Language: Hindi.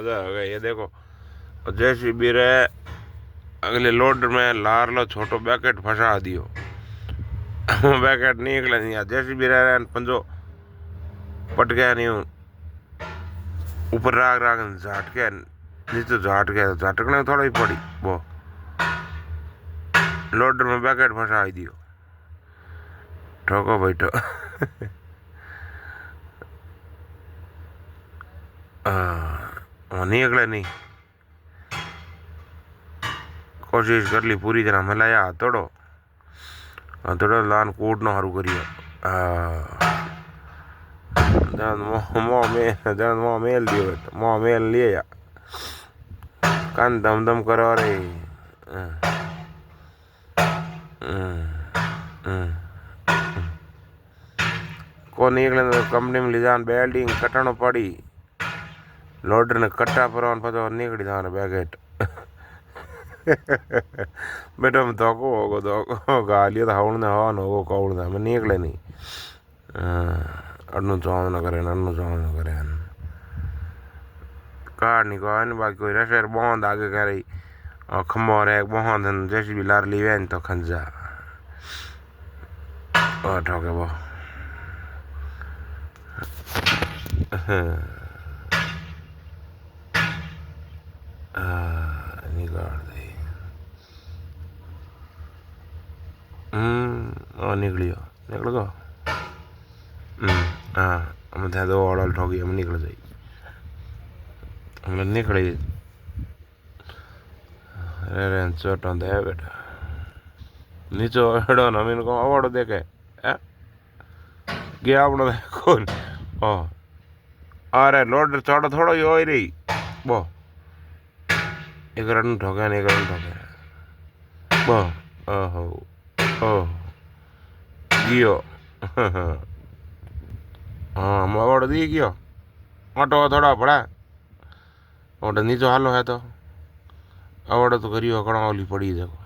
मज़ा हो गया। ये देखो जेसीबी रे अगले लोड में लार लो छोटो बैकेट फंसा दियो। बैकेट निकले नहीं जेसीबी रे पंजो पट गया नहीं ऊपर राग राग झटके नीचे झटके झटकने थोड़ा ही पड़ी वो लोडर में बैकेट फंसा दियो। ठोको बैठो। निकले नहीं कोशिश कर ली पूरी तरह मिलाया हथोड़ो हथोड़ो लान कूट न हारू करियो मुँह मेल दियो मुँह मेल लिए या कान दम दम करो रे। को निकले तो कंपनी में ले जान बेल्डिंग कटनो पड़ी लोडर ने कट्टा पर पता निकली जान बैकेट। बेटा मैं धोको होगो धोको गालियो तो हाउन ने हवा होगो कौन था मैं निकले नहीं अन्नू चाव न करे अन्नू चाव न करे कार नहीं को बाकी कोई रशेर बंद आगे कह रही और खम्बो रे बंद जैसी भी लार ली वैन तो खंजा और ठोके वो निकाल दे और निकलियो निकल गो हाँ हम थे दो ऑर्डर ठोकी हम निकल जाई हम निकले रे चोट दे बेटा नीचे हेडो ना मैंने को अवार्ड देखे गया अपना देखो ओ अरे लोड चौड़ा थोड़ा ही हो रही वो एक रन ठोके नहीं एक रन ठोके वो ओहो ओह गियो। हाँ हम अवार्ड दी गयो ऑटो थोड़ा पड़ा और नीचे हालो है तो अवार्ड तो करियो कड़ा वाली पड़ी देखो।